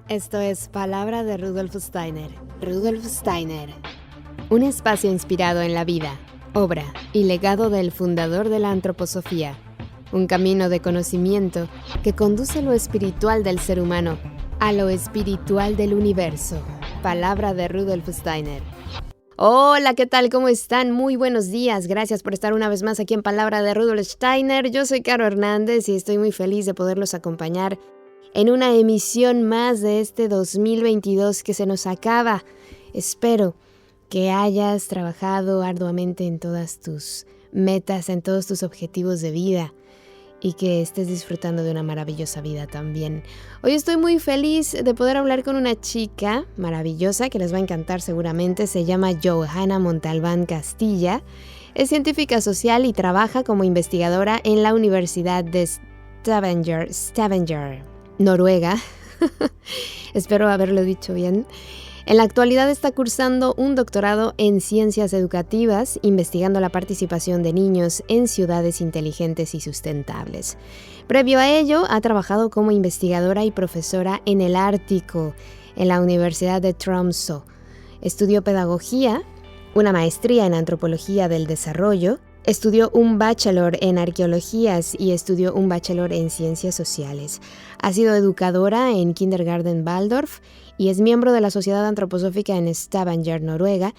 Esto es Palabra de Rudolf Steiner. Rudolf Steiner. Un espacio inspirado en la vida, obra y legado del fundador de la antroposofía. Un camino de conocimiento que conduce lo espiritual del ser humano a lo espiritual del universo. Palabra de Rudolf Steiner. Hola, ¿qué tal? ¿Cómo están? Muy buenos días. Gracias por estar una vez más aquí en Palabra de Rudolf Steiner. Yo soy Caro Hernández y estoy muy feliz de poderlos acompañar en una emisión más de este 2022 que se nos acaba. Espero que hayas trabajado arduamente en todas tus metas, en todos tus objetivos de vida y que estés disfrutando de una maravillosa vida también. Hoy estoy muy feliz de poder hablar con una chica maravillosa que les va a encantar seguramente. Se llama Johanna Montalbán Castilla. Es científica social y trabaja como investigadora en la Universidad de Stavanger, Noruega. Espero haberlo dicho bien. En la actualidad está cursando un doctorado en ciencias educativas, investigando la participación de niños en ciudades inteligentes y sustentables. Previo a ello, ha trabajado como investigadora y profesora en el Ártico, en la Universidad de Tromsø. Estudió pedagogía, una maestría en antropología del desarrollo, estudió un bachelor en arqueologías y estudió un bachelor en ciencias sociales. Ha sido educadora en Kindergarten Waldorf y es miembro de la Sociedad Antroposófica en Stavanger, Noruega,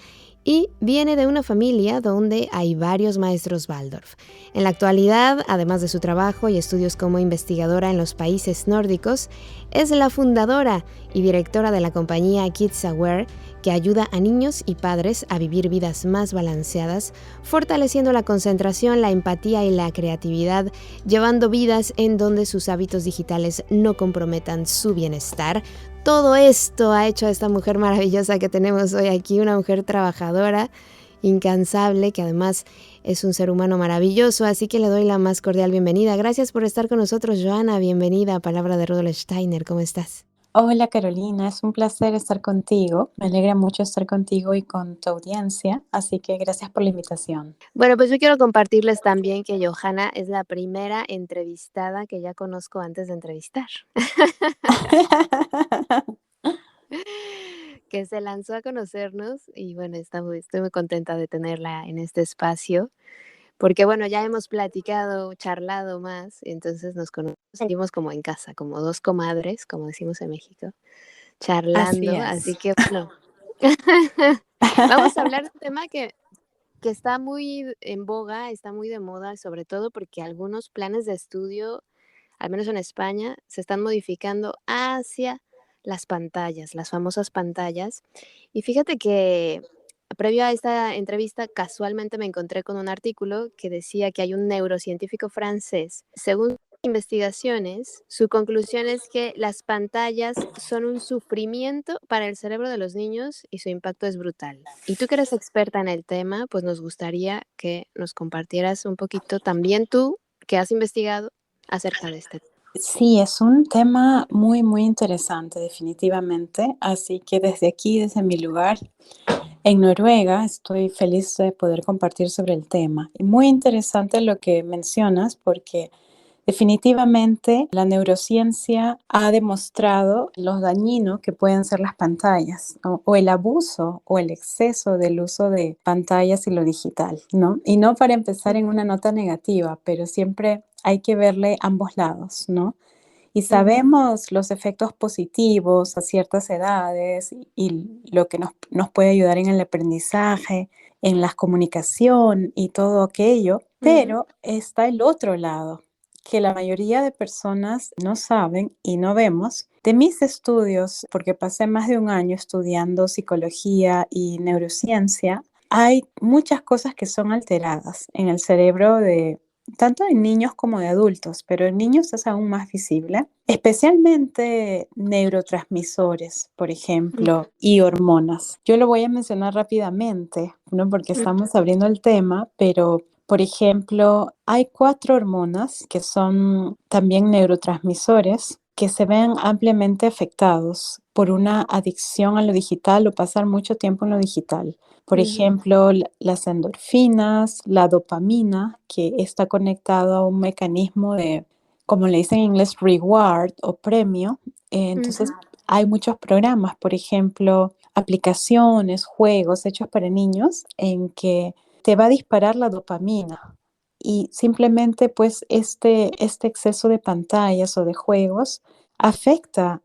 y viene de una familia donde hay varios maestros Waldorf. En la actualidad, además de su trabajo y estudios como investigadora en los países nórdicos, es la fundadora y directora de la compañía Kids Aware, que ayuda a niños y padres a vivir vidas más balanceadas, fortaleciendo la concentración, la empatía y la creatividad, llevando vidas en donde sus hábitos digitales no comprometan su bienestar. Todo esto ha hecho a esta mujer maravillosa que tenemos hoy aquí, una mujer trabajadora, incansable, que además es un ser humano maravilloso, así que le doy la más cordial bienvenida. Gracias por estar con nosotros, Johanna. Bienvenida a Palabra de Rudolf Steiner. ¿Cómo estás? Hola Carolina, es un placer estar contigo. Me alegra mucho estar contigo y con tu audiencia, así que gracias por la invitación. Bueno, pues yo quiero compartirles también que Johanna es la primera entrevistada que ya conozco antes de entrevistar, que se lanzó a conocernos y bueno, estoy muy contenta de tenerla en este espacio, porque bueno, ya hemos platicado, charlado más, y entonces nos sentimos como en casa, como dos comadres, como decimos en México, Así charlando, así es. que bueno, vamos a hablar de un tema que está muy en boga, está muy de moda, sobre todo porque algunos planes de estudio, al menos en España, se están modificando hacia las pantallas, las famosas pantallas. Y fíjate que previo a esta entrevista, casualmente me encontré con un artículo que decía que hay un neurocientífico francés. Según investigaciones, su conclusión es que las pantallas son un sufrimiento para el cerebro de los niños y su impacto es brutal. Y tú que eres experta en el tema, pues nos gustaría que nos compartieras un poquito también tú que has investigado acerca de este tema. Sí, es un tema muy, muy interesante, definitivamente. Así que desde aquí, desde mi lugar en Noruega, estoy feliz de poder compartir sobre el tema. Y muy interesante lo que mencionas, porque definitivamente la neurociencia ha demostrado los dañinos que pueden ser las pantallas, ¿no? O el abuso o el exceso del uso de pantallas y lo digital, ¿no? Y no para empezar en una nota negativa, pero siempre hay que verle ambos lados, ¿no? Y Ujú, sabemos los efectos positivos a ciertas edades y lo que nos puede ayudar en el aprendizaje, en la comunicación y todo aquello, ujú, pero está el otro lado, que la mayoría de personas no saben y no vemos. De mis estudios, porque pasé más de un año estudiando psicología y neurociencia, hay muchas cosas que son alteradas en el cerebro de tanto en niños como de adultos, pero en niños es aún más visible, especialmente neurotransmisores, por ejemplo, y hormonas. Yo lo voy a mencionar rápidamente, no porque ujú, estamos abriendo el tema, pero por ejemplo, hay 4 hormonas que son también neurotransmisores que se ven ampliamente afectados por una adicción a lo digital o pasar mucho tiempo en lo digital. Por ujú, ejemplo, las endorfinas, la dopamina, que está conectado a un mecanismo de, como le dicen en inglés, reward o premio, Entonces, Ujú. hay muchos programas, por ejemplo, aplicaciones, juegos hechos para niños en que te va a disparar la dopamina y simplemente pues este exceso de pantallas o de juegos afecta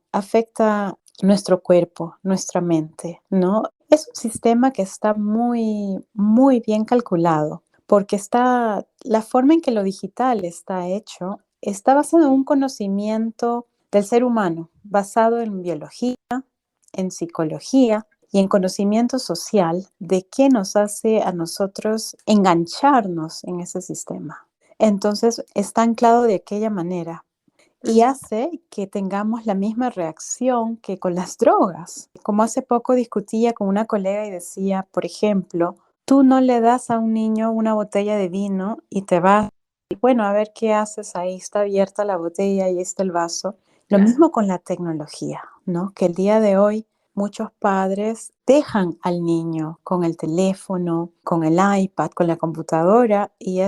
nuestro cuerpo, nuestra mente, ¿no? Es un sistema que está muy, muy bien calculado porque la forma en que lo digital está hecho está basado en un conocimiento del ser humano, basado en biología, en psicología y en conocimiento social de qué nos hace a nosotros engancharnos en ese sistema. Entonces, está anclado de aquella manera y Ujú. hace que tengamos la misma reacción que con las drogas. Como hace poco discutía con una colega y decía, por ejemplo, tú no le das a un niño una botella de vino y te vas, y bueno, a ver qué haces ahí, está abierta la botella y está el vaso. Lo Claro. mismo con la tecnología, ¿no? Que el día de hoy muchos padres dejan al niño con el teléfono, con el iPad, con la computadora y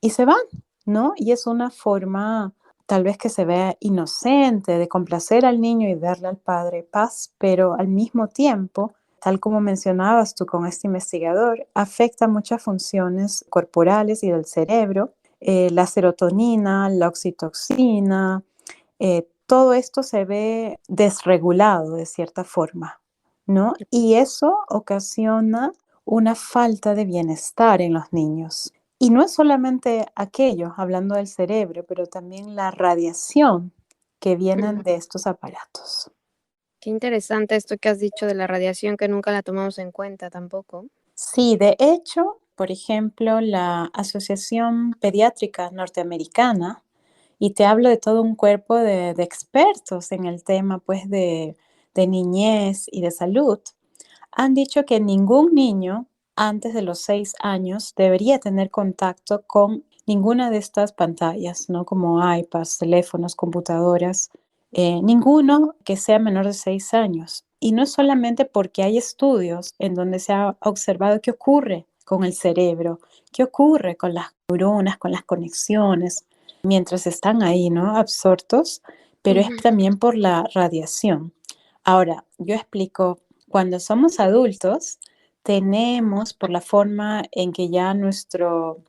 se van, ¿no? Y es una forma tal vez que se vea inocente de complacer al niño y darle al padre paz, pero al mismo tiempo, tal como mencionabas tú con este investigador, afecta muchas funciones corporales y del cerebro, la serotonina, la oxitocina, todo esto se ve desregulado de cierta forma, ¿no? Y eso ocasiona una falta de bienestar en los niños. Y no es solamente aquello, hablando del cerebro, pero también la radiación que vienen Ujú. de estos aparatos. Qué interesante esto que has dicho de la radiación, que nunca la tomamos en cuenta tampoco. Sí, de hecho, por ejemplo, la Asociación Pediátrica Norteamericana, y te hablo de todo un cuerpo de expertos en el tema, pues, de niñez y de salud, han dicho que ningún niño antes de los 6 años debería tener contacto con ninguna de estas pantallas, ¿no? Como iPads, teléfonos, computadoras, ninguno que sea menor de 6 años. Y no es solamente porque hay estudios en donde se ha observado qué ocurre con el cerebro, qué ocurre con las neuronas, con las conexiones, mientras están ahí, ¿no? Absortos, pero es Ujú. también por la radiación. Ahora, yo explico cuando somos adultos, tenemos por la forma en que ya nuestro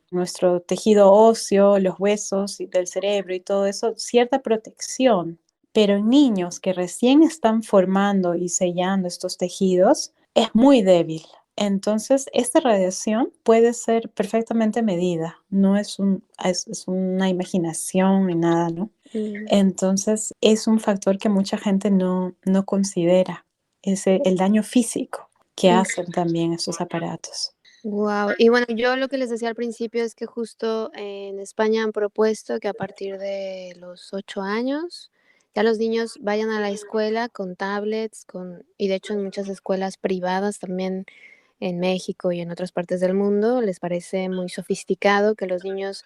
tejido óseo, los huesos del cerebro y todo eso, cierta protección. Pero en niños que recién están formando y sellando estos tejidos, es muy débil. Entonces, esta radiación puede ser perfectamente medida, no es una imaginación ni nada, ¿no? Mm. Entonces, es un factor que mucha gente no considera, el daño físico que hacen también esos aparatos. Wow. Y bueno, yo lo que les decía al principio es que justo en España han propuesto que a partir de los 8 años ya los niños vayan a la escuela con tablets, y de hecho en muchas escuelas privadas también en México y en otras partes del mundo les parece muy sofisticado que los niños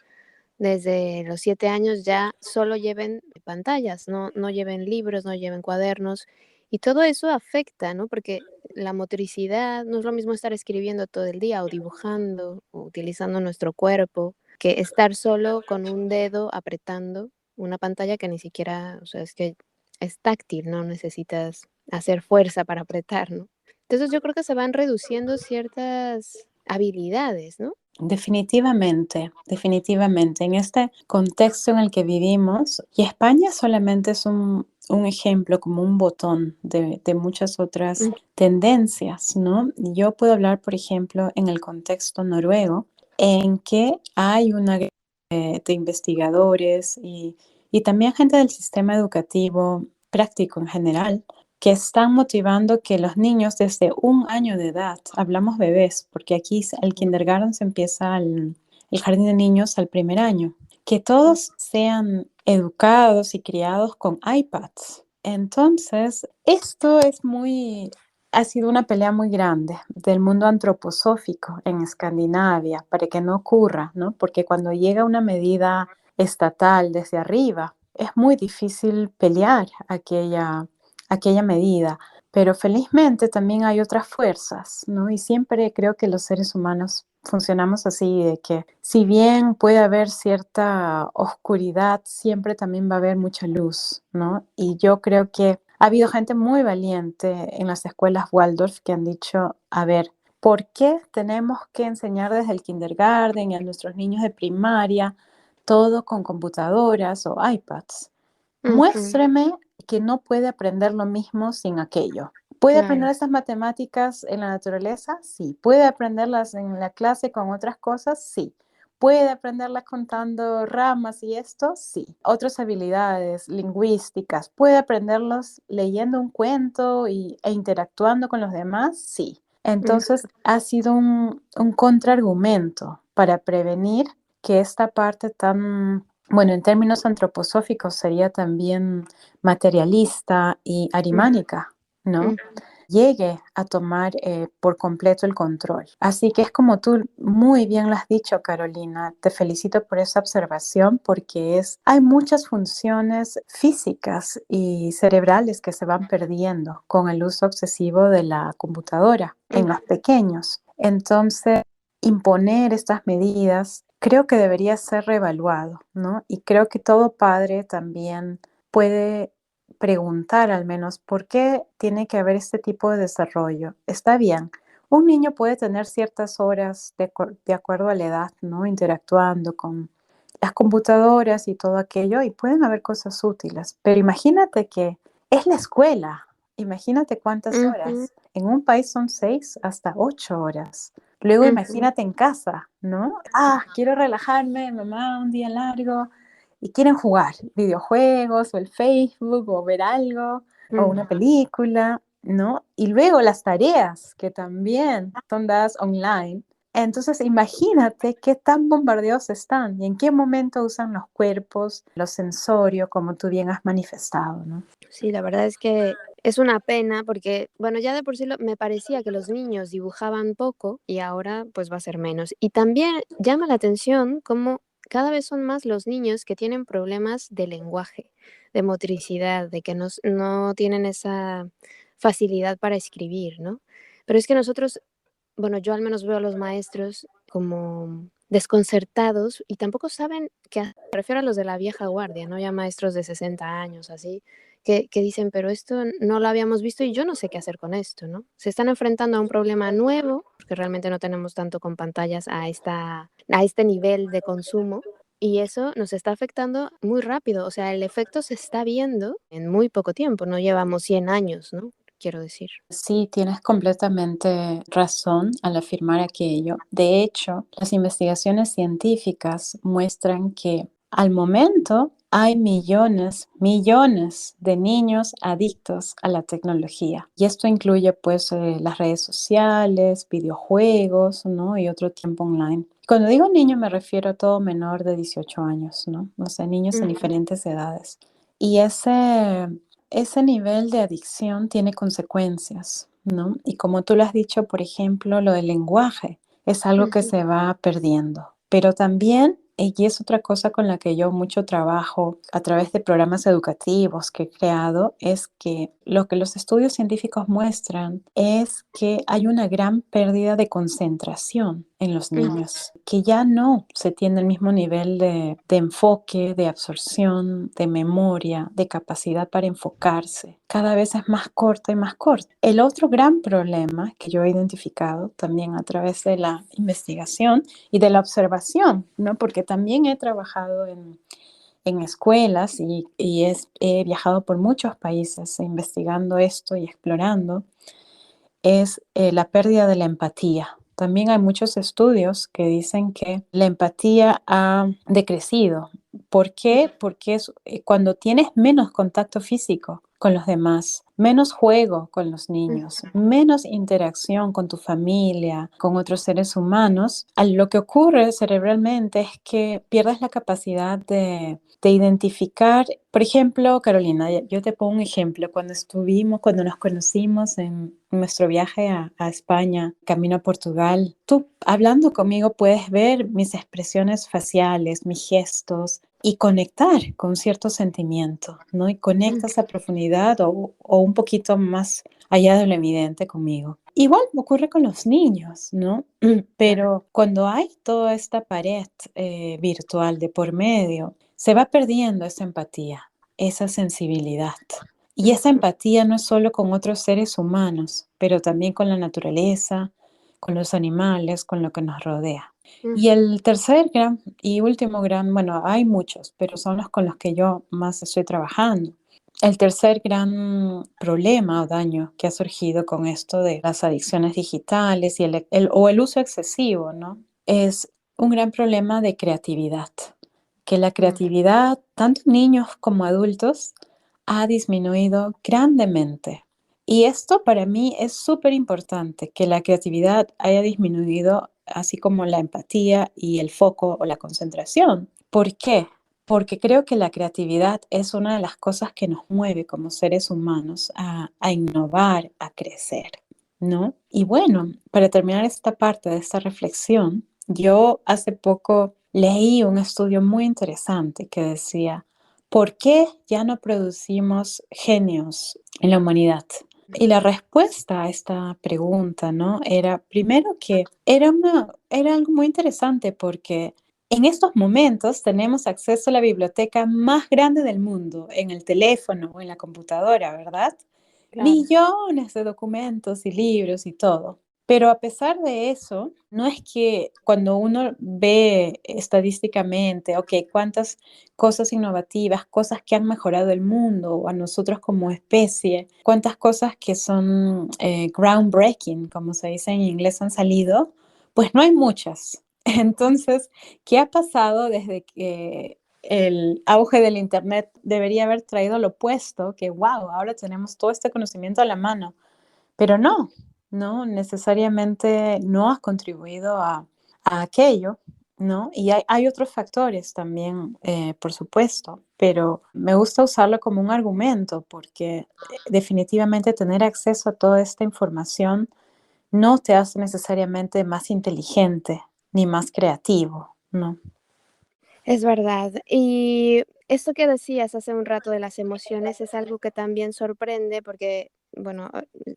desde los 7 años ya solo lleven pantallas, no lleven libros, no lleven cuadernos, y todo eso afecta, ¿no? Porque la motricidad no es lo mismo estar escribiendo todo el día, o dibujando, o utilizando nuestro cuerpo, que estar solo con un dedo apretando una pantalla que ni siquiera, o sea, es que es táctil, no necesitas hacer fuerza para apretar, ¿no? Entonces, yo creo que se van reduciendo ciertas habilidades, ¿no? Definitivamente, definitivamente. En este contexto en el que vivimos, y España solamente es un ejemplo, como un botón de muchas otras Mm. tendencias, ¿no? Yo puedo hablar, por ejemplo, en el contexto noruego, en que hay una de investigadores y también gente del sistema educativo práctico en general, que están motivando que los niños desde 1 año de edad, hablamos bebés, porque aquí el kindergarten se empieza el jardín de niños al primer año, que todos sean educados y criados con iPads. Entonces, ha sido una pelea muy grande del mundo antroposófico en Escandinavia para que no ocurra, ¿no? Porque cuando llega una medida estatal desde arriba, es muy difícil pelear aquella medida. Pero felizmente también hay otras fuerzas, ¿no? Y siempre creo que los seres humanos funcionamos así, de que si bien puede haber cierta oscuridad, siempre también va a haber mucha luz, ¿no? Y yo creo que Ha habido gente muy valiente en las escuelas Waldorf que han dicho, a ver, ¿por qué tenemos que enseñar desde el kindergarten y a nuestros niños de primaria todo con computadoras o iPads? Ujú, Muéstreme que no puede aprender lo mismo sin aquello. ¿Puede aprender claro. esas matemáticas en la naturaleza? Sí. ¿Puede aprenderlas en la clase con otras cosas? Sí. ¿Puede aprenderlas contando ramas y esto? Sí. Otras habilidades lingüísticas. ¿Puede aprenderlos leyendo un cuento e interactuando con los demás? Sí. Mm, Entonces ha sido un contraargumento para prevenir que esta parte tan, bueno, en términos antroposóficos sería también materialista y mm, arimánica, ¿no? mm. Llegue a tomar por completo el control. Así que es como tú muy bien lo has dicho, Carolina. Te felicito por esa observación porque hay muchas funciones físicas y cerebrales que se van perdiendo con el uso excesivo de la computadora en Ujú, los pequeños. Entonces, imponer estas medidas creo que debería ser reevaluado, ¿no? Y creo que todo padre también puede preguntar al menos por qué tiene que haber este tipo de desarrollo. Está bien, un niño puede tener ciertas horas de acuerdo a la edad, ¿no? Interactuando con las computadoras y todo aquello, y pueden haber cosas útiles, pero imagínate que es la escuela, imagínate cuántas ujú, horas. En un país son 6 hasta 8 horas. Luego ujú, imagínate en casa, ¿no? Quiero relajarme, mamá, un día largo, y quieren jugar videojuegos o el Facebook o ver algo o mm. una película, ¿no? Y luego las tareas que también son dadas online. Entonces, imagínate qué tan bombardeados están y en qué momento usan los cuerpos, los sensorios, como tú bien has manifestado, ¿no? Sí, la verdad es que es una pena porque, bueno, ya de por sí me parecía que los niños dibujaban poco y ahora pues va a ser menos. Y también llama la atención cómo cada vez son más los niños que tienen problemas de lenguaje, de motricidad, de que no tienen esa facilidad para escribir, ¿no? Pero es que nosotros, bueno, yo al menos veo a los maestros como desconcertados y tampoco saben qué hacer. Me refiero a los de la vieja guardia, ¿no? Ya maestros de 60 años, así, que dicen, pero esto no lo habíamos visto y yo no sé qué hacer con esto, ¿no? Se están enfrentando a un problema nuevo, porque realmente no tenemos tanto con pantallas a este nivel de consumo. Y eso nos está afectando muy rápido, o sea, el efecto se está viendo en muy poco tiempo, no llevamos 100 años, ¿no? Quiero decir. Sí, tienes completamente razón al afirmar aquello. De hecho, las investigaciones científicas muestran que al momento hay millones, millones de niños adictos a la tecnología. Y esto incluye pues las redes sociales, videojuegos, ¿no? Y otro tiempo online. Cuando digo niño me refiero a todo menor de 18 años, ¿no? O sea, niños en Ujú, diferentes edades. Y ese nivel de adicción tiene consecuencias, ¿no? Y como tú lo has dicho, por ejemplo, lo del lenguaje es algo que ujú. se va perdiendo, pero también, y es otra cosa con la que yo mucho trabajo a través de programas educativos que he creado, es que lo que los estudios científicos muestran es que hay una gran pérdida de concentración en los Mm, niños, que ya no se tiene el mismo nivel de enfoque, de absorción, de memoria, de capacidad para enfocarse. Cada vez es más corta y más corta. El otro gran problema que yo he identificado también a través de la investigación y de la observación, ¿no? Porque también he trabajado en escuelas he viajado por muchos países investigando esto y explorando, es la pérdida de la empatía. También hay muchos estudios que dicen que la empatía ha decrecido. ¿Por qué? Porque cuando tienes menos contacto físico con los demás, menos juego con los mm, niños, menos interacción con tu familia, con otros seres humanos, lo que ocurre cerebralmente es que pierdes la capacidad de identificar. Por ejemplo, Carolina, yo te pongo un ejemplo. Cuando nos conocimos en nuestro viaje a España, camino a Portugal, tú hablando conmigo puedes ver mis expresiones faciales, mis gestos y conectar con cierto sentimiento, ¿no? Y mm, conectas a profundidad o un poquito más allá de lo evidente conmigo. Igual ocurre con los niños, ¿no? claro. Pero cuando hay toda esta pared virtual de por medio, se va perdiendo esa empatía, esa sensibilidad. Y esa empatía no es solo con otros seres humanos, pero también con la naturaleza, con los animales, con lo que nos rodea. Y Ujú, el tercer gran y último gran, bueno, hay muchos, pero son los con los que yo más estoy trabajando. El tercer gran problema o daño que ha surgido con esto de las adicciones digitales y o el uso excesivo, ¿no? Es un gran problema de creatividad, que la mm. creatividad, tanto en niños como adultos, ha disminuido grandemente. Y esto para mí es súper importante, que la creatividad haya disminuido, así como la empatía y el foco o la concentración. ¿Por qué? Porque creo que la creatividad es una de las cosas que nos mueve como seres humanos a innovar, a crecer, ¿no? Y bueno, para terminar esta parte de esta reflexión, yo hace poco leí un estudio muy interesante que decía, ¿por qué ya no producimos genios en la humanidad? Y la respuesta a esta pregunta, ¿no? Era primero que era algo muy interesante porque en estos momentos tenemos acceso a la biblioteca más grande del mundo en el teléfono o en la computadora, ¿verdad? Claro. Millones de documentos y libros y todo. Pero a pesar de eso, no es que cuando uno ve estadísticamente, ok, cuántas cosas innovativas, cosas que han mejorado el mundo o a nosotros como especie, cuántas cosas que son groundbreaking, como se dice en inglés, han salido, pues no hay muchas. Entonces, ¿qué ha pasado desde que el auge del Internet debería haber traído lo opuesto? Que, wow, ahora tenemos todo este conocimiento a la mano, pero no, no necesariamente no has contribuido a aquello, ¿no? Y hay otros factores también, por supuesto, pero me gusta usarlo como un argumento porque definitivamente tener acceso a toda esta información no te hace necesariamente más inteligente ni más creativo, ¿no? Es verdad. Y esto que decías hace un rato de las emociones es algo que también sorprende porque, bueno,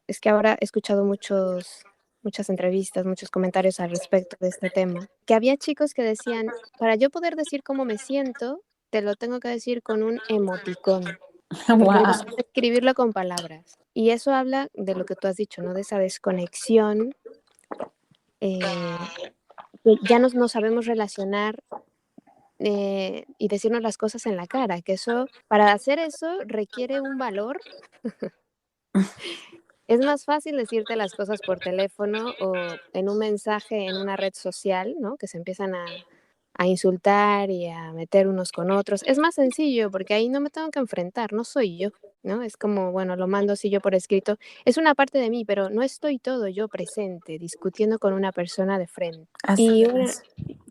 es que ahora he escuchado muchas entrevistas, muchos comentarios al respecto de este tema, que había chicos que decían, para yo poder decir cómo me siento, te lo tengo que decir con un emoticón, porque no sé Wow. escribirlo con palabras. Y eso habla de lo que tú has dicho, ¿no? De esa desconexión, eh, que ya no sabemos relacionar y decirnos las cosas en la cara, que eso, para hacer eso requiere un valor. Es más fácil decirte las cosas por teléfono o en un mensaje en una red social, ¿no? Que se empiezan a insultar y a meter unos con otros. Es más sencillo porque ahí no me tengo que enfrentar, no soy yo, ¿no? Es como, bueno, lo mando así yo por escrito. Es una parte de mí, pero no estoy todo yo presente discutiendo con una persona de frente. Así Y bueno, es.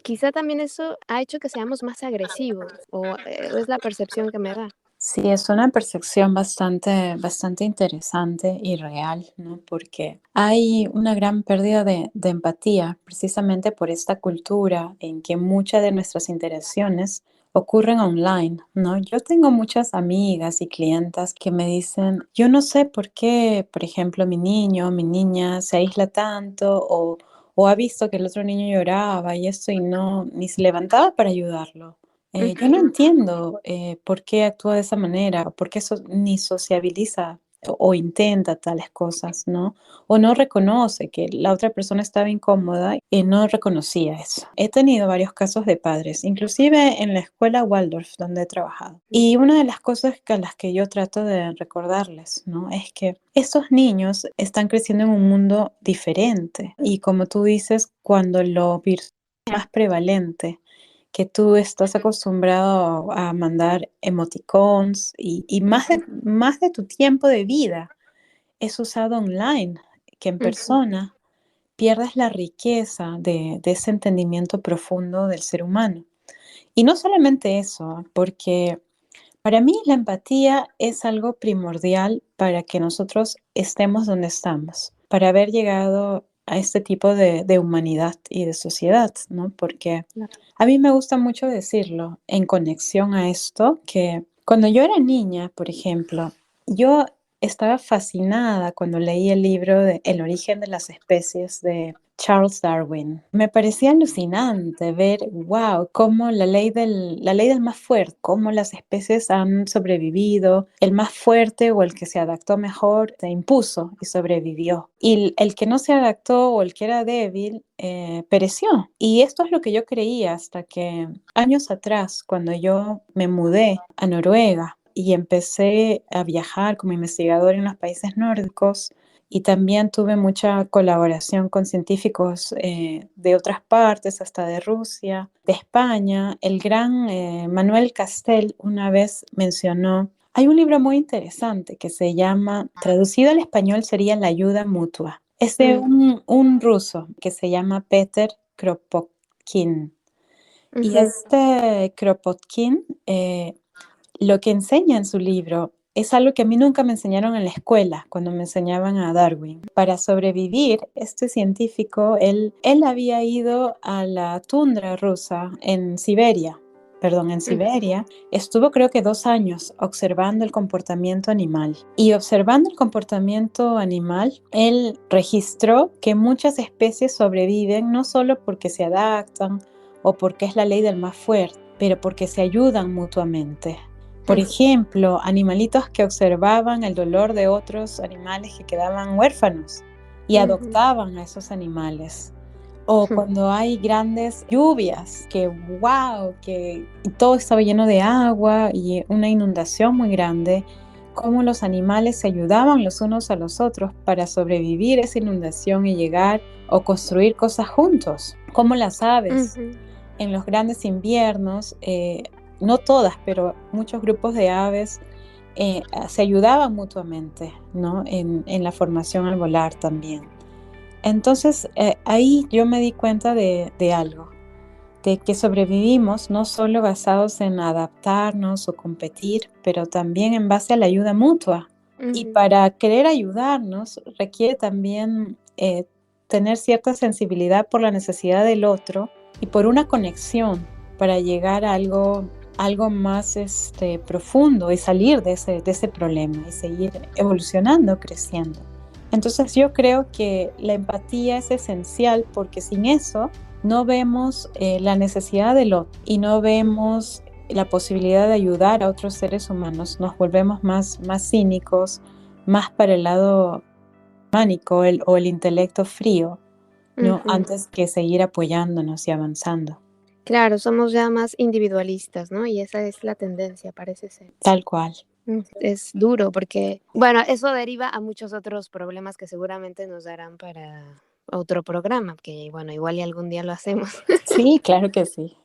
quizá también eso ha hecho que seamos más agresivos, o, es la percepción que me da. Sí, es una percepción bastante interesante y real, ¿no? Porque hay una gran pérdida de empatía precisamente por esta cultura en que muchas de nuestras interacciones ocurren online, ¿no? Yo tengo muchas amigas y clientas que me dicen, yo no sé por qué, por ejemplo, mi niño o mi niña se aísla tanto o ha visto que el otro niño lloraba y esto y no, ni se levantaba para ayudarlo. Yo no Ujú. entiendo por qué actúa de esa manera, por qué ni sociabiliza o intenta tales cosas, ¿no? O no reconoce que la otra persona estaba incómoda y no reconocía eso. He tenido varios casos de padres, inclusive en la escuela Waldorf donde he trabajado. Y una de las cosas a las que yo trato de recordarles, ¿no? Es que estos niños están creciendo en un mundo diferente y como tú dices, cuando lo virtual es más prevalente, que tú estás acostumbrado a mandar emoticons y más de tu tiempo de vida es usado online que en Ujú. persona, pierdes la riqueza de ese entendimiento profundo del ser humano. Y no solamente eso, porque para mí la empatía es algo primordial para que nosotros estemos donde estamos, para haber llegado a este tipo de humanidad y de sociedad, ¿no? Porque Claro. a mí me gusta mucho decirlo en conexión a esto, que cuando yo era niña, por ejemplo, yo estaba fascinada cuando leí el libro de El origen de las especies de Charles Darwin. Me parecía alucinante ver, wow, cómo la ley del más fuerte, cómo las especies han sobrevivido, el más fuerte o el que se adaptó mejor se impuso y sobrevivió. Y el que no se adaptó o el que era débil pereció. Y esto es lo que yo creía hasta que años atrás, cuando yo me mudé a Noruega y empecé a viajar como investigador en los países nórdicos, y también tuve mucha colaboración con científicos de otras partes, hasta de Rusia, de España. El gran Manuel Castel una vez mencionó, hay un libro muy interesante que se llama, traducido al español sería La ayuda mutua. Es de un ruso que se llama Peter Kropotkin. Y este Kropotkin lo que enseña en su libro es algo que a mí nunca me enseñaron en la escuela, cuando me enseñaban a Darwin. Para sobrevivir, este científico, él había ido a la tundra rusa en Siberia. Perdón, en Siberia, estuvo creo que 2 años observando el comportamiento animal. Y observando el comportamiento animal, él registró que muchas especies sobreviven no solo porque se adaptan o porque es la ley del más fuerte, pero porque se ayudan mutuamente. Por ejemplo, animalitos que observaban el dolor de otros animales que quedaban huérfanos y adoptaban a esos animales. O cuando hay grandes lluvias, que wow, que todo estaba lleno de agua y una inundación muy grande, cómo los animales se ayudaban los unos a los otros para sobrevivir esa inundación y llegar o construir cosas juntos, como las aves. En los grandes inviernos, no todas, pero muchos grupos de aves se ayudaban mutuamente, ¿no? En la formación al volar también. Entonces, ahí yo me di cuenta de algo, de que sobrevivimos no solo basados en adaptarnos o competir, pero también en base a la ayuda mutua. Y para querer ayudarnos requiere también tener cierta sensibilidad por la necesidad del otro y por una conexión para llegar a algo más profundo y salir de ese problema y seguir evolucionando, creciendo. Entonces yo creo que la empatía es esencial porque sin eso no vemos la necesidad del otro y no vemos la posibilidad de ayudar a otros seres humanos. Nos volvemos más cínicos, más para el lado mánico o el intelecto frío, ¿no? Antes que seguir apoyándonos y avanzando. Claro, somos ya más individualistas, ¿no? Y esa es la tendencia, parece ser. Tal cual. Es duro porque, bueno, eso deriva a muchos otros problemas que seguramente nos darán para otro programa, que bueno, igual y algún día lo hacemos. Sí, claro que sí.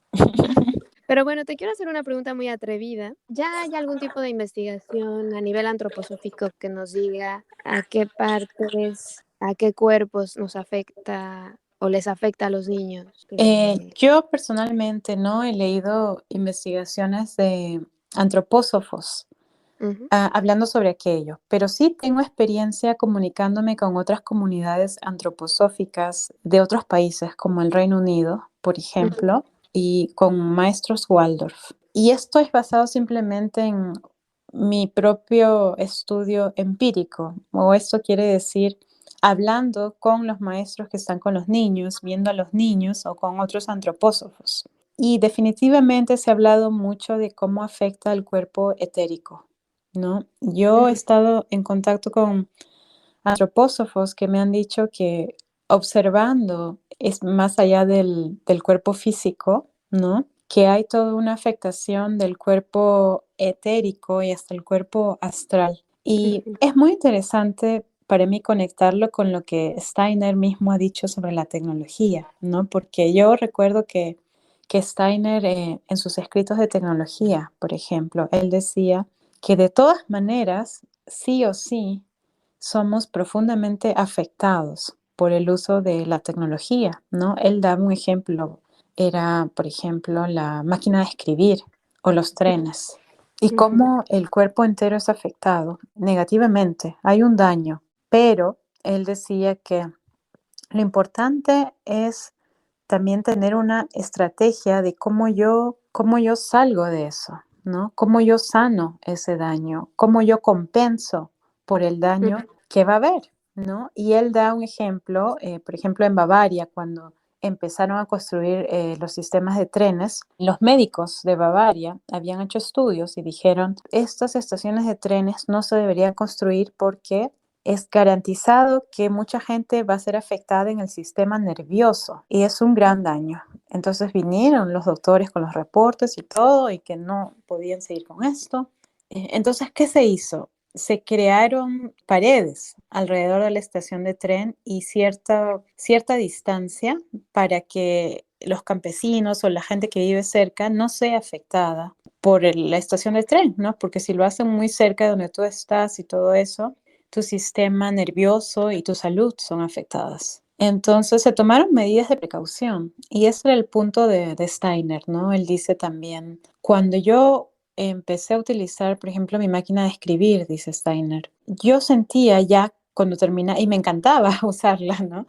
Pero bueno, te quiero hacer una pregunta muy atrevida. ¿Ya hay algún tipo de investigación a nivel antroposófico que nos diga a qué partes, a qué cuerpos nos afecta o les afecta a los niños? Yo personalmente no he leído investigaciones de antropósofos hablando sobre aquello, pero sí tengo experiencia comunicándome con otras comunidades antroposóficas de otros países, como el Reino Unido, por ejemplo, y con maestros Waldorf. Y esto es basado simplemente en mi propio estudio empírico, o esto quiere decir hablando con los maestros que están con los niños, viendo a los niños o con otros antropósofos. Y definitivamente se ha hablado mucho de cómo afecta al cuerpo etérico, ¿no? Yo he estado en contacto con antropósofos que me han dicho que observando es más allá del cuerpo físico, ¿no? Que hay toda una afectación del cuerpo etérico y hasta el cuerpo astral. Y es muy interesante para mí conectarlo con lo que Steiner mismo ha dicho sobre la tecnología, ¿no? Porque yo recuerdo que Steiner en sus escritos de tecnología, por ejemplo, él decía que de todas maneras, sí o sí, somos profundamente afectados por el uso de la tecnología, ¿no? Él daba un ejemplo, era, por ejemplo, la máquina de escribir o los trenes, y cómo el cuerpo entero es afectado negativamente. Hay un daño, pero él decía que lo importante es también tener una estrategia de cómo yo salgo de eso, ¿no? Cómo yo sano ese daño, cómo yo compenso por el daño que va a haber, ¿no? Y él da un ejemplo, por ejemplo, en Bavaria, cuando empezaron a construir los sistemas de trenes, los médicos de Bavaria habían hecho estudios y dijeron, estas estaciones de trenes no se deberían construir porque es garantizado que mucha gente va a ser afectada en el sistema nervioso y es un gran daño. Entonces vinieron los doctores con los reportes y todo y que no podían seguir con esto. Entonces, ¿qué se hizo? Se crearon paredes alrededor de la estación de tren y cierta distancia para que los campesinos o la gente que vive cerca no sea afectada por la estación de tren, ¿no? Porque si lo hacen muy cerca de donde tú estás y todo eso, tu sistema nervioso y tu salud son afectadas. Entonces se tomaron medidas de precaución y ese era el punto de Steiner, ¿no? Él dice también, cuando yo empecé a utilizar, por ejemplo, mi máquina de escribir, dice Steiner, yo sentía ya cuando terminaba, y me encantaba usarla, ¿no?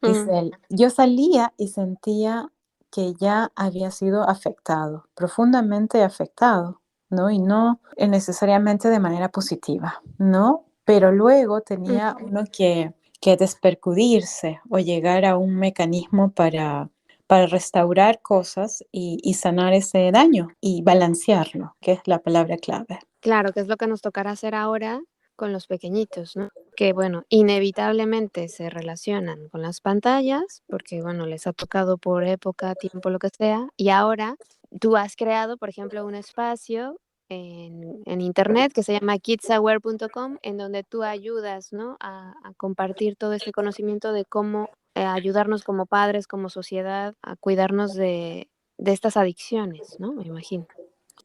Dice él, yo salía y sentía que ya había sido afectado, profundamente afectado, ¿no? Y no necesariamente de manera positiva, ¿no? Pero luego tenía uno que despercudirse o llegar a un mecanismo para restaurar cosas y sanar ese daño y balancearlo, que es la palabra clave. Claro, que es lo que nos tocará hacer ahora con los pequeñitos, ¿no? Que, bueno, inevitablemente se relacionan con las pantallas, porque, bueno, les ha tocado por época, tiempo, lo que sea, y ahora tú has creado, por ejemplo, un espacio en internet que se llama kidsaware.com, en donde tú ayudas, ¿no? A compartir todo este conocimiento de cómo ayudarnos como padres, como sociedad, a cuidarnos de estas adicciones, ¿no? Me imagino.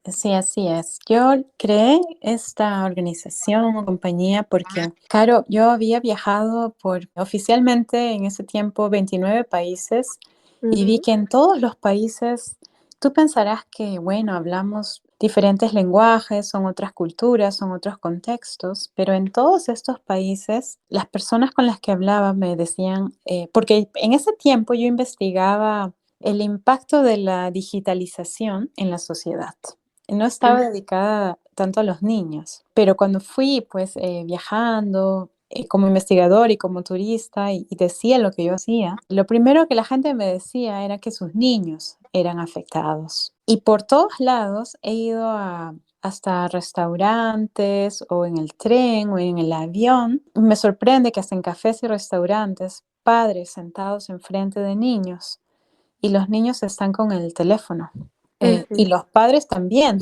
Sí, así es. Yo creé esta organización o compañía porque, claro, yo había viajado por oficialmente en ese tiempo 29 países y vi que en todos los países tú pensarás que, bueno, hablamos diferentes lenguajes, son otras culturas, son otros contextos, pero en todos estos países las personas con las que hablaba me decían, porque en ese tiempo yo investigaba el impacto de la digitalización en la sociedad. No estaba dedicada tanto a los niños, pero cuando fui pues viajando como investigador y como turista y decía lo que yo hacía, lo primero que la gente me decía era que sus niños eran afectados. Y por todos lados he ido hasta restaurantes o en el tren o en el avión. Me sorprende que hasta en cafés y restaurantes, padres sentados enfrente de niños y los niños están con el teléfono. Y los padres también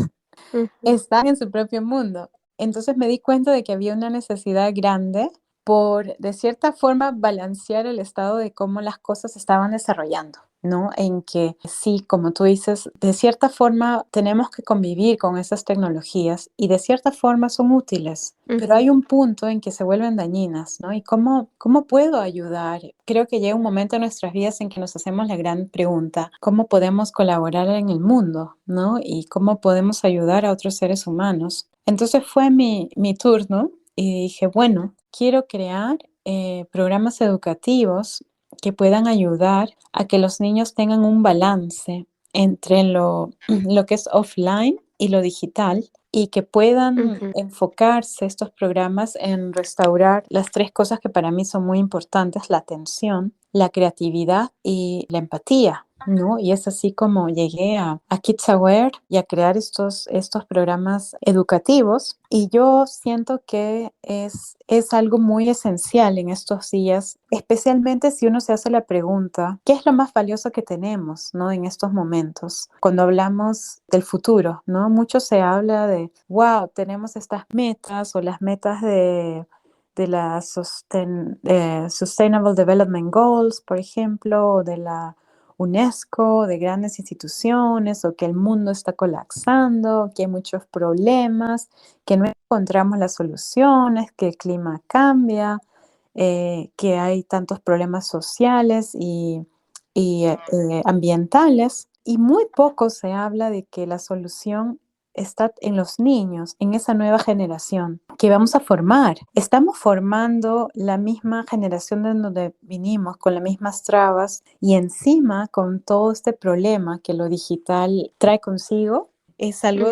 están en su propio mundo. Entonces me di cuenta de que había una necesidad grande por, de cierta forma, balancear el estado de cómo las cosas se estaban desarrollando, ¿no? En que sí, como tú dices, de cierta forma tenemos que convivir con esas tecnologías y de cierta forma son útiles, pero hay un punto en que se vuelven dañinas, ¿no? ¿Y cómo puedo ayudar? Creo que llega un momento en nuestras vidas en que nos hacemos la gran pregunta, ¿cómo podemos colaborar en el mundo, ¿no? Y cómo podemos ayudar a otros seres humanos. Entonces fue mi turno y dije, bueno, quiero crear programas educativos que puedan ayudar a que los niños tengan un balance entre lo que es offline y lo digital y que puedan enfocarse estos programas en restaurar las tres cosas que para mí son muy importantes, la atención, la creatividad y la empatía, ¿no? Y es así como llegué a Kids Aware y a crear estos programas educativos. Y yo siento que es algo muy esencial en estos días, especialmente si uno se hace la pregunta, ¿qué es lo más valioso que tenemos, ¿no? En estos momentos, cuando hablamos del futuro, ¿no? Mucho se habla de, wow, tenemos estas metas o las metas de la Sustainable Development Goals, por ejemplo, o de la UNESCO, de grandes instituciones, o que el mundo está colapsando, que hay muchos problemas, que no encontramos las soluciones, que el clima cambia, que hay tantos problemas sociales y ambientales, y muy poco se habla de que la solución está en los niños, en esa nueva generación que vamos a formar. Estamos formando la misma generación de donde vinimos, con las mismas trabas y encima con todo este problema que lo digital trae consigo. Es algo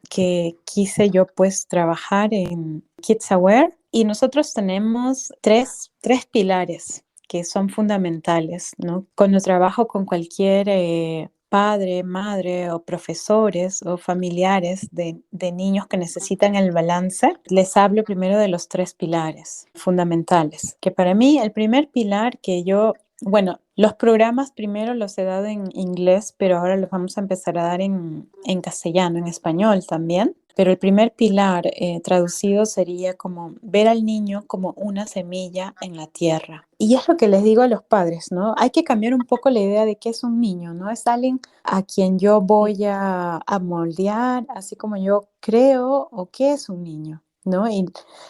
que quise yo pues trabajar en Kids Aware Y nosotros tenemos tres pilares que son fundamentales, ¿no? Cuando trabajo con cualquier padre, madre o profesores o familiares de niños que necesitan el balance, les hablo primero de los tres pilares fundamentales, que para mí el primer pilar que yo, bueno, los programas primero los he dado en inglés, pero ahora los vamos a empezar a dar en castellano, en español también. Pero el primer pilar traducido sería como ver al niño como una semilla en la tierra. Y es lo que les digo a los padres, ¿no? Hay que cambiar un poco la idea de qué es un niño, ¿no? Es alguien a quien yo voy a moldear, así como yo creo o qué es un niño, ¿no? Y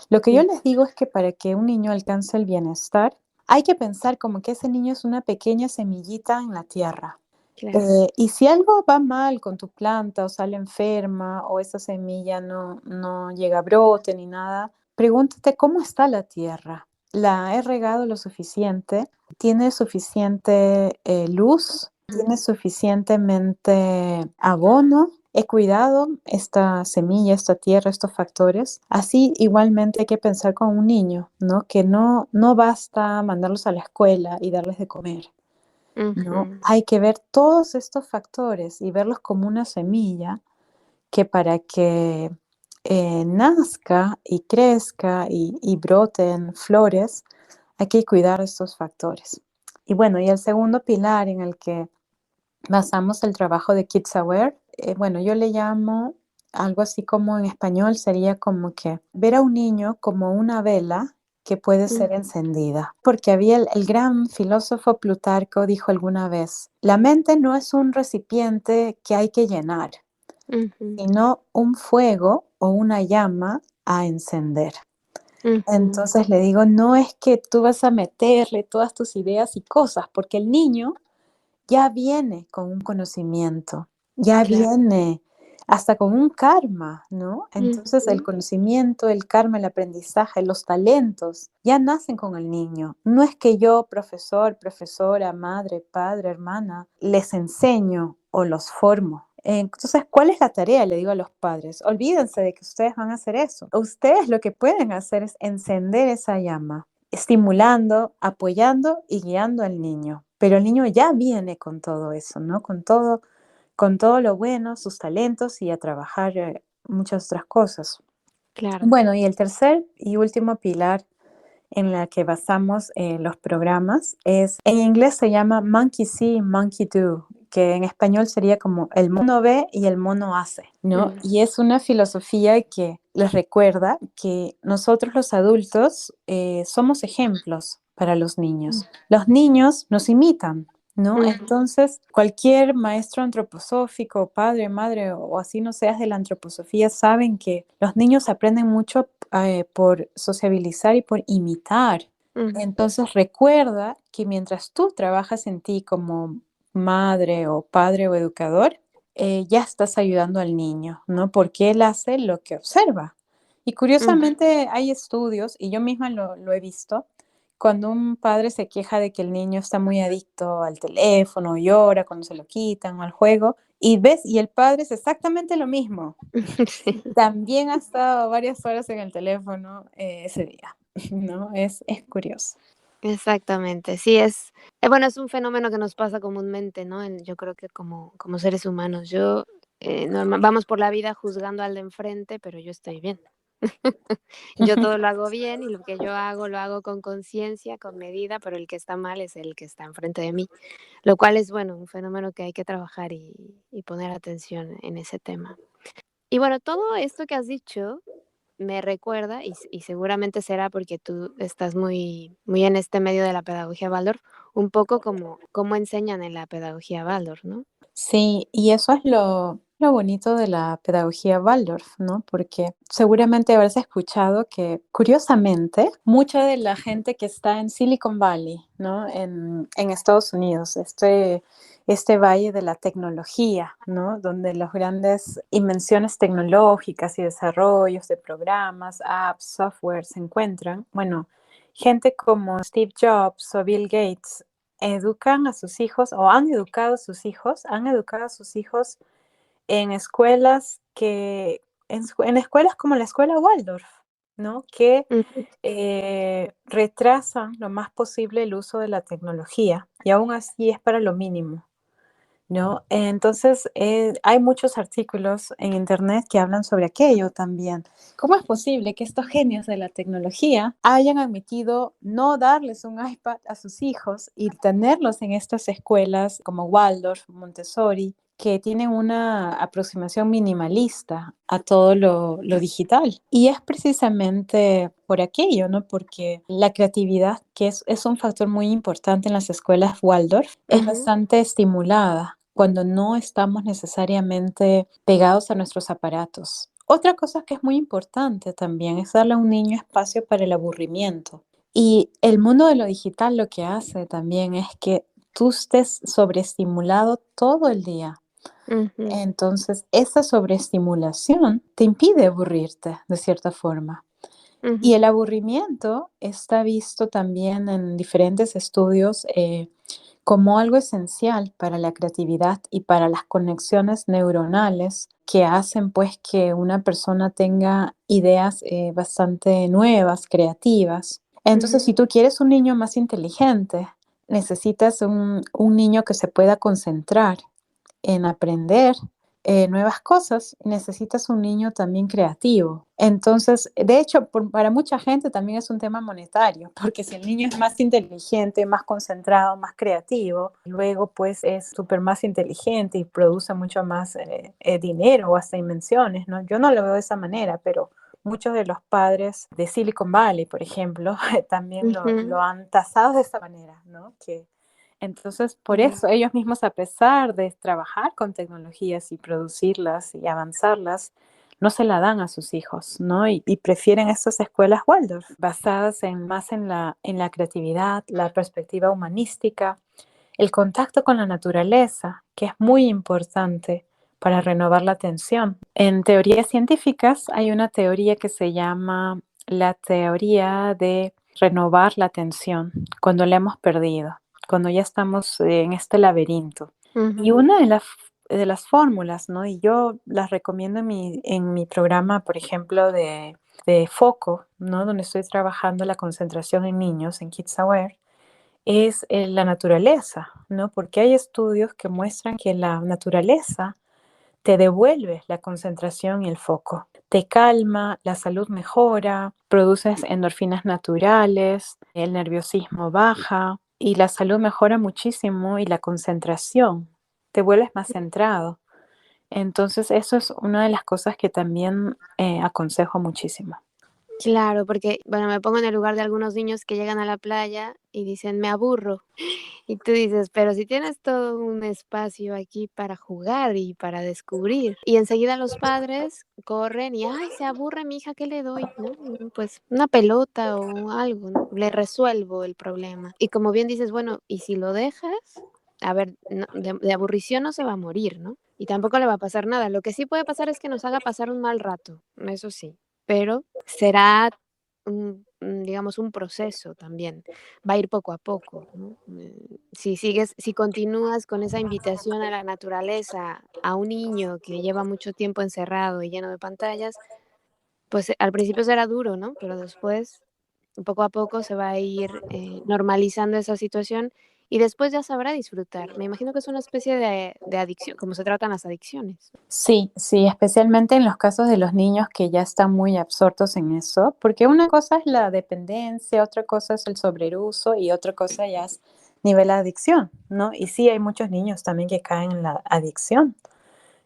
lo que yo Sí, les digo es que para que un niño alcance el bienestar, hay que pensar como que ese niño es una pequeña semillita en la tierra. claro. Y si algo va mal con tu planta o sale enferma o esa semilla no llega a brote ni nada, pregúntate cómo está la tierra. ¿La he regado lo suficiente? ¿Tiene suficiente luz? ¿Tiene suficientemente abono? ¿He cuidado esta semilla, esta tierra, estos factores? Así igualmente hay que pensar con un niño, ¿no? Que no basta mandarlos a la escuela y darles de comer. ¿No? Ujú, Hay que ver todos estos factores y verlos como una semilla que para que nazca y crezca y broten flores, hay que cuidar estos factores. Y bueno, y el segundo pilar en el que basamos el trabajo de Kids Aware, bueno, yo le llamo algo así como en español sería como que ver a un niño como una vela que puede mm, ser encendida. Porque había el gran filósofo Plutarco dijo alguna vez, la mente no es un recipiente que hay que llenar, ujú, sino un fuego o una llama a encender. ujú, Entonces le digo, no es que tú vas a meterle todas tus ideas y cosas, porque el niño ya viene con un conocimiento, ya claro. viene hasta con un karma, ¿no? Entonces el Ujú, conocimiento, el karma, el aprendizaje, los talentos ya nacen con el niño. No es que yo, profesor, profesora, madre, padre, hermana, les enseño o los formo. Entonces, ¿cuál es la tarea? Le digo a los padres, olvídense de que ustedes van a hacer eso. Ustedes lo que pueden hacer es encender esa llama estimulando, apoyando y guiando al niño. Pero el niño ya viene con todo eso, ¿no? Con todo lo bueno, sus talentos y a trabajar muchas otras cosas. claro. Bueno, y el tercer y último pilar en la que basamos los programas es, en inglés se llama Monkey See, Monkey Do, que en español sería como el mono ve y el mono hace, ¿no? Mm, Y es una filosofía que les recuerda que nosotros los adultos somos ejemplos para los mm, niños. Los niños nos imitan. ¿No? mm, Entonces, cualquier maestro antroposófico, padre, madre o así no seas de la antroposofía, saben que los niños aprenden mucho por sociabilizar y por imitar. mm, Entonces recuerda que mientras tú trabajas en ti como madre o padre o educador, ya estás ayudando al niño, ¿no? Porque él hace lo que observa. Y mm, curiosamente hay estudios, y yo misma lo he visto, cuando un padre se queja de que el niño está muy adicto al teléfono, llora cuando se lo quitan o al juego, y ves, y el padre es exactamente lo mismo. sí, También ha estado varias horas en el teléfono ese día, ¿no? Es curioso. exactamente. Sí, bueno, es un fenómeno que nos pasa comúnmente, ¿no? Yo creo que como seres humanos, vamos por la vida juzgando al de enfrente, pero yo estoy bien. Yo todo lo hago bien y lo que yo hago, lo hago con conciencia, con medida, pero el que está mal es el que está enfrente de mí, lo cual es, bueno, un fenómeno que hay que trabajar y poner atención en ese tema. Y bueno, todo esto que has dicho me recuerda, y seguramente será porque tú estás muy en este medio de la pedagogía Waldorf, un poco como cómo enseñan en la pedagogía Waldorf, ¿no? Sí, y eso es lo bonito de la pedagogía Waldorf, ¿no? Porque seguramente habrás escuchado que, curiosamente, mucha de la gente que está en Silicon Valley, ¿no? En Estados Unidos, este valle de la tecnología, ¿no? Donde las grandes invenciones tecnológicas y desarrollos de programas, apps, software se encuentran. Bueno, gente como Steve Jobs o Bill Gates educan a sus hijos o han educado a sus hijos en escuelas en escuelas como la escuela Waldorf, ¿no? Que Ujú, retrasan lo más posible el uso de la tecnología y aún así es para lo mínimo, ¿no? Entonces, hay muchos artículos en Internet que hablan sobre aquello también. ¿Cómo es posible que estos genios de la tecnología hayan admitido no darles un iPad a sus hijos y tenerlos en estas escuelas como Waldorf, Montessori, que tienen una aproximación minimalista a todo lo digital? Y es precisamente por aquello, ¿no? Porque la creatividad, que es un factor muy importante en las escuelas Waldorf, es ujú, bastante estimulada cuando no estamos necesariamente pegados a nuestros aparatos. Otra cosa que es muy importante también es darle a un niño espacio para el aburrimiento. Y el mundo de lo digital lo que hace también es que tú estés sobreestimulado todo el día. ujú, Entonces, esa sobreestimulación te impide aburrirte de cierta forma. Y ujú, el aburrimiento está visto también en diferentes estudios como algo esencial para la creatividad y para las conexiones neuronales que hacen pues que una persona tenga ideas bastante nuevas, creativas. Entonces, ujú. si tú quieres un niño más inteligente, necesitas un niño que se pueda concentrar en aprender nuevas cosas, necesitas un niño también creativo. Entonces, de hecho, para mucha gente también es un tema monetario, porque si el niño es más inteligente, más concentrado, más creativo, luego pues es súper más inteligente y produce mucho más dinero o hasta invenciones, ¿no? Yo no lo veo de esa manera, pero muchos de los padres de Silicon Valley, por ejemplo, también Ujú, lo han tasado de esa manera, ¿no? Que entonces, por claro. eso ellos mismos, a pesar de trabajar con tecnologías y producirlas y avanzarlas, no se la dan a sus hijos, ¿no? Y prefieren estas escuelas Waldorf, basadas más en la creatividad, la perspectiva humanística, el contacto con la naturaleza, que es muy importante para renovar la atención. En teorías científicas hay una teoría que se llama la teoría de renovar la atención cuando la hemos perdido, cuando ya estamos en este laberinto. Y Ujú, una de las fórmulas, ¿no? Y yo las recomiendo en mi programa, por ejemplo, de foco, ¿no? Donde estoy trabajando la concentración en niños, en Kids Aware, es la naturaleza, ¿no? Porque hay estudios que muestran que la naturaleza te devuelve la concentración y el foco. Te calma, la salud mejora, produces endorfinas naturales, el nerviosismo baja y la salud mejora muchísimo y la concentración. Te vuelves más centrado. Entonces, eso es una de las cosas que también aconsejo muchísimo. claro, porque, bueno, me pongo en el lugar de algunos niños que llegan a la playa y dicen: "Me aburro". Y tú dices: "Pero si tienes todo un espacio aquí para jugar y para descubrir". Y enseguida los padres corren y: "Ay, se aburre mi hija, ¿qué le doy?", ¿no? Pues una pelota o algo, ¿no? Le resuelvo el problema. Y como bien dices, bueno, ¿y si lo dejas? A ver, no, de aburrición no se va a morir, ¿no? Y tampoco le va a pasar nada. Lo que sí puede pasar es que nos haga pasar un mal rato, eso sí, pero será digamos, un proceso también. Va a ir poco a poco, ¿no? Si continúas con esa invitación a la naturaleza, a un niño que lleva mucho tiempo encerrado y lleno de pantallas, pues, al principio será duro, ¿no? Pero después, poco a poco se va a ir, normalizando esa situación y después ya sabrá disfrutar. Me imagino que es una especie de adicción, como se tratan las adicciones. Sí, sí, especialmente en los casos de los niños que ya están muy absortos en eso, porque una cosa es la dependencia, otra cosa es el sobreuso y otra cosa ya es nivel de adicción, ¿no? Y sí, hay muchos niños también que caen en la adicción,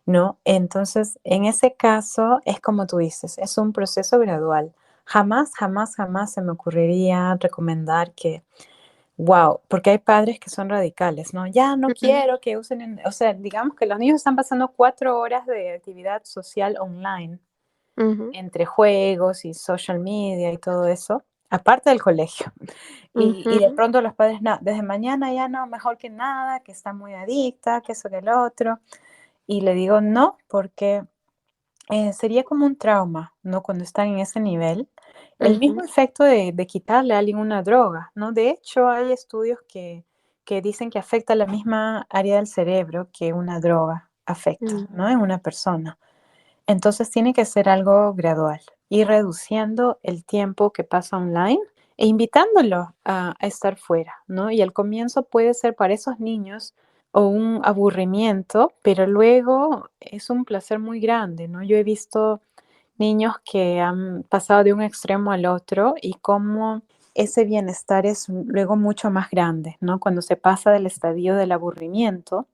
¿no? Entonces, en ese caso, es como tú dices, es un proceso gradual. Jamás, jamás, jamás se me ocurriría recomendar que wow, porque hay padres que son radicales, ¿no? Ya no Ujú, quiero que usen, o sea, digamos que los niños están pasando 4 horas de actividad social online, ujú, entre juegos y social media y todo eso, aparte del colegio. Y de ujú, pronto los padres, no, desde mañana ya no, mejor que nada, que está muy adicta, que eso que el otro. Y le digo, no, porque sería como un trauma, ¿no? Cuando están en ese nivel. El mismo ujú, efecto de quitarle a alguien una droga, ¿no? De hecho, hay estudios que dicen que afecta la misma área del cerebro que una droga afecta, mm. ¿no? En una persona. Entonces tiene que ser algo gradual. ir reduciendo el tiempo que pasa online e invitándolo a estar fuera, ¿no? Y al comienzo puede ser para esos niños o un aburrimiento, pero luego es un placer muy grande, ¿no? Yo he visto niños que han pasado de un extremo al otro y cómo ese bienestar es luego mucho más grande, ¿no? Cuando se pasa del estadio del aburrimiento.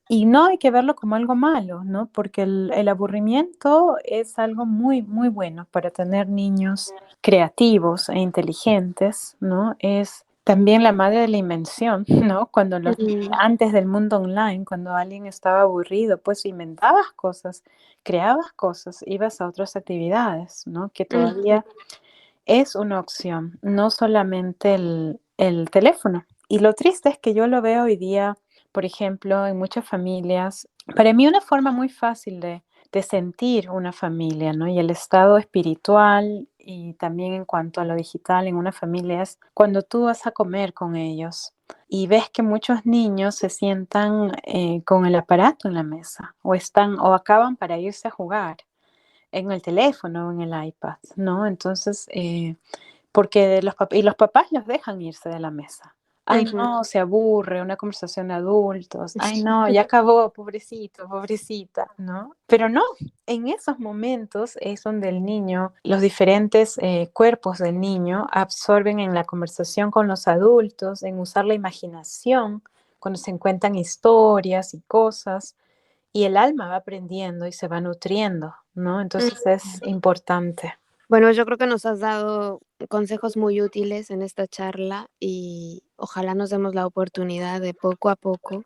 Y no hay que verlo como algo malo, ¿no? Porque el aburrimiento es algo muy, muy bueno para tener niños creativos e inteligentes, ¿no? Es también la madre de la invención, ¿no? Mm, Antes del mundo online, cuando alguien estaba aburrido, pues inventabas cosas, creabas cosas, ibas a otras actividades, ¿no? Que mm. todavía es una opción, no solamente el teléfono. Y lo triste es que yo lo veo hoy día, por ejemplo, en muchas familias. Para mí una forma muy fácil de sentir una familia, ¿no? Y el estado espiritual y también en cuanto a lo digital en una familia es cuando tú vas a comer con ellos y ves que muchos niños se sientan con el aparato en la mesa o están o acaban para irse a jugar en el teléfono o en el iPad, ¿no? Entonces, porque y los papás los dejan irse de la mesa. Ay, Ujú. no, se aburre, una conversación de adultos. Ay, no, ya acabó, pobrecito, pobrecita, ¿no? Pero no, en esos momentos es donde el niño, los diferentes cuerpos del niño absorben en la conversación con los adultos, en usar la imaginación, cuando se cuentan historias y cosas, y el alma va aprendiendo y se va nutriendo, ¿no? Entonces es importante. Bueno, yo creo que nos has dado consejos muy útiles en esta charla y ojalá nos demos la oportunidad de poco a poco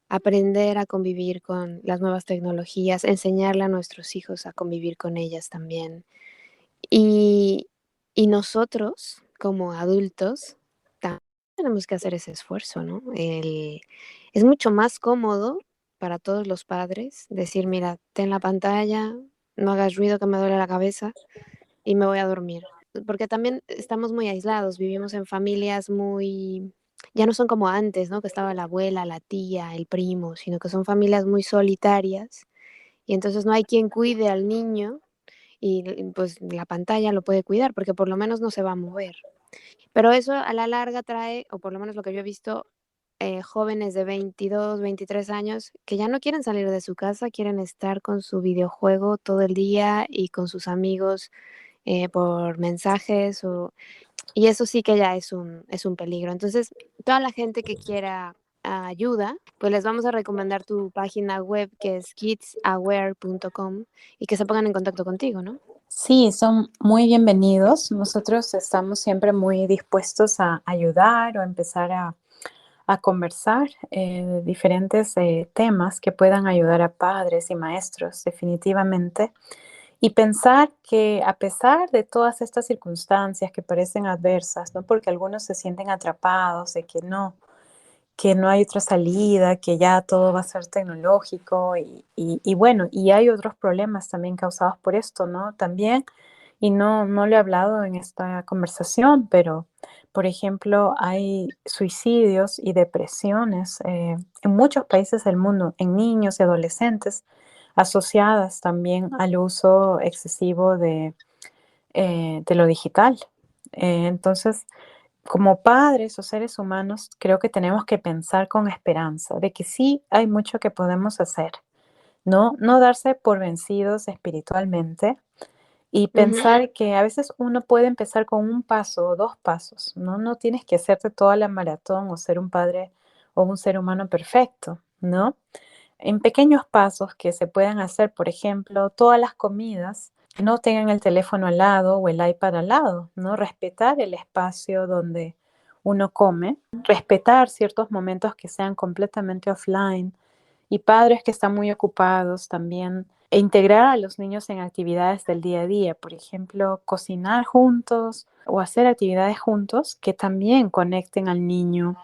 aprender a convivir con las nuevas tecnologías, enseñarle a nuestros hijos a convivir con ellas también. Y, y nosotros, como adultos, también tenemos que hacer ese esfuerzo, ¿no? Es mucho más cómodo para todos los padres decir, mira, ten la pantalla, no hagas ruido que me duele la cabeza y me voy a dormir. Porque también estamos muy aislados, vivimos en familias muy ya no son como antes, ¿no? Que estaba la abuela, la tía, el primo, sino que son familias muy solitarias, y entonces no hay quien cuide al niño y, pues, la pantalla lo puede cuidar, porque por lo menos no se va a mover. Pero eso a la larga trae, o por lo menos lo que yo he visto, jóvenes de 22, 23 años que ya no quieren salir de su casa, quieren estar con su videojuego todo el día y con sus amigos por mensajes y eso sí que ya es un peligro. Entonces, toda la gente que quiera ayuda, pues les vamos a recomendar tu página web que es kidsaware.com y que se pongan en contacto contigo, ¿no? Sí, son muy bienvenidos. Nosotros estamos siempre muy dispuestos a ayudar o empezar a conversar de diferentes temas que puedan ayudar a padres y maestros, definitivamente. Y pensar que a pesar de todas estas circunstancias que parecen adversas, ¿no? Porque algunos se sienten atrapados de que no hay otra salida, que ya todo va a ser tecnológico y bueno, y hay otros problemas también causados por esto, ¿no? También, y no lo he hablado en esta conversación, pero, por ejemplo, hay suicidios y depresiones en muchos países del mundo, en niños y adolescentes, asociadas también al uso excesivo de lo digital. Entonces, como padres o seres humanos, creo que tenemos que pensar con esperanza de que sí hay mucho que podemos hacer, ¿no? No darse por vencidos espiritualmente y Ujú. pensar que a veces uno puede empezar con un paso o dos pasos, ¿no? No tienes que hacerte toda la maratón o ser un padre o un ser humano perfecto, ¿no? En pequeños pasos que se puedan hacer, por ejemplo, todas las comidas no tengan el teléfono al lado o el iPad al lado, ¿no? Respetar el espacio donde uno come, respetar ciertos momentos que sean completamente offline y padres que están muy ocupados también, e integrar a los niños en actividades del día a día, por ejemplo, cocinar juntos o hacer actividades juntos que también conecten al niño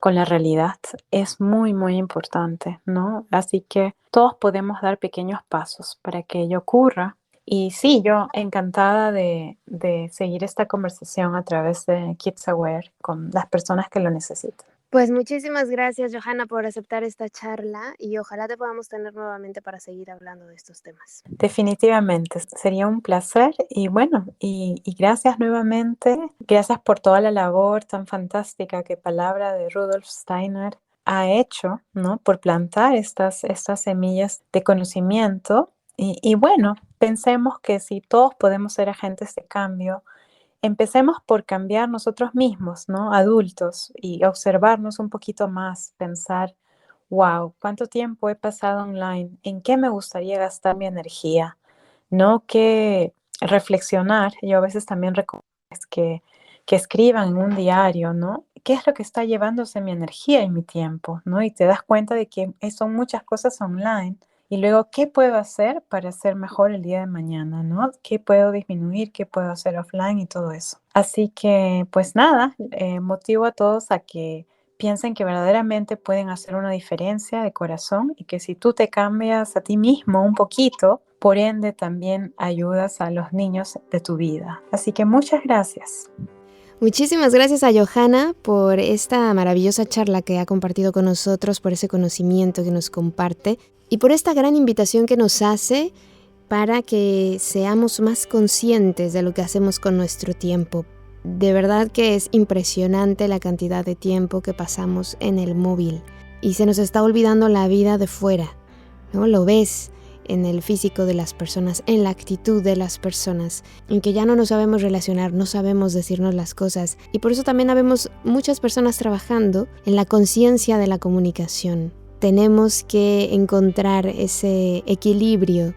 con la realidad es muy, muy importante, ¿no? Así que todos podemos dar pequeños pasos para que ello ocurra. Y sí, yo encantada de seguir esta conversación a través de Kids Aware con las personas que lo necesiten. Pues muchísimas gracias, Johanna, por aceptar esta charla y ojalá te podamos tener nuevamente para seguir hablando de estos temas. Definitivamente, sería un placer y bueno, y gracias nuevamente, gracias por toda la labor tan fantástica que Palabra de Rudolf Steiner ha hecho, ¿no? Por plantar estas semillas de conocimiento y bueno, pensemos que si todos podemos ser agentes de cambio, empecemos por cambiar nosotros mismos, ¿no? Adultos y observarnos un poquito más, pensar, wow, ¿cuánto tiempo he pasado online? ¿En qué me gustaría gastar mi energía? ¿No? Que reflexionar, yo a veces también recomiendo que escriban en un diario, ¿no? ¿Qué es lo que está llevándose mi energía y mi tiempo? ¿No? Y te das cuenta de que son muchas cosas online. Y luego, ¿qué puedo hacer para hacer mejor el día de mañana? ¿No? ¿Qué puedo disminuir? ¿Qué puedo hacer offline? Y todo eso. Así que, pues nada, motivo a todos a que piensen que verdaderamente pueden hacer una diferencia de corazón y que si tú te cambias a ti mismo un poquito, por ende también ayudas a los niños de tu vida. Así que muchas gracias. Muchísimas gracias a Johanna por esta maravillosa charla que ha compartido con nosotros, por ese conocimiento que nos comparte y por esta gran invitación que nos hace para que seamos más conscientes de lo que hacemos con nuestro tiempo. De verdad que es impresionante la cantidad de tiempo que pasamos en el móvil y se nos está olvidando la vida de fuera, ¿no? Lo ves en el físico de las personas, en la actitud de las personas, en que ya no nos sabemos relacionar, no sabemos decirnos las cosas y por eso también habemos muchas personas trabajando en la conciencia de la comunicación. Tenemos que encontrar ese equilibrio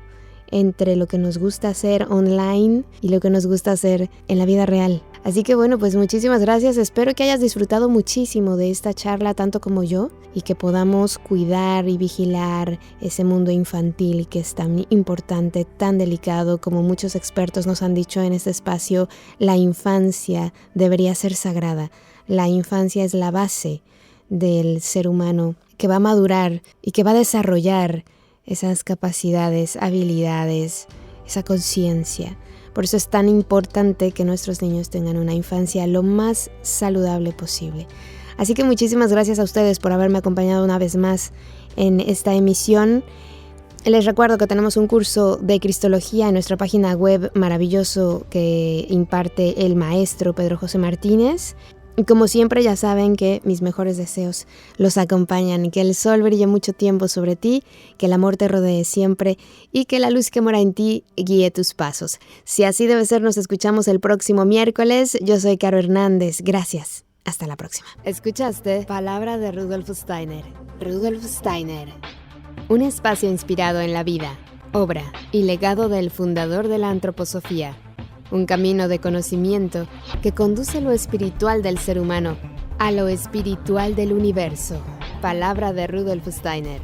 entre lo que nos gusta hacer online y lo que nos gusta hacer en la vida real. Así que bueno, pues muchísimas gracias. Espero que hayas disfrutado muchísimo de esta charla tanto como yo y que podamos cuidar y vigilar ese mundo infantil que es tan importante, tan delicado, como muchos expertos nos han dicho en este espacio. La infancia debería ser sagrada. La infancia es la base del ser humano que va a madurar y que va a desarrollar esas capacidades, habilidades, esa conciencia. Por eso es tan importante que nuestros niños tengan una infancia lo más saludable posible. Así que muchísimas gracias a ustedes por haberme acompañado una vez más en esta emisión. Les recuerdo que tenemos un curso de Cristología en nuestra página web maravilloso que imparte el maestro Pedro José Martínez. Y como siempre ya saben que mis mejores deseos los acompañan, que el sol brille mucho tiempo sobre ti, que el amor te rodee siempre y que la luz que mora en ti guíe tus pasos. Si así debe ser, nos escuchamos el próximo miércoles. Yo soy Caro Hernández. Gracias. Hasta la próxima. Escuchaste Palabra de Rudolf Steiner. Rudolf Steiner. Un espacio inspirado en la vida, obra y legado del fundador de la antroposofía. Un camino de conocimiento que conduce lo espiritual del ser humano a lo espiritual del universo. Palabra de Rudolf Steiner.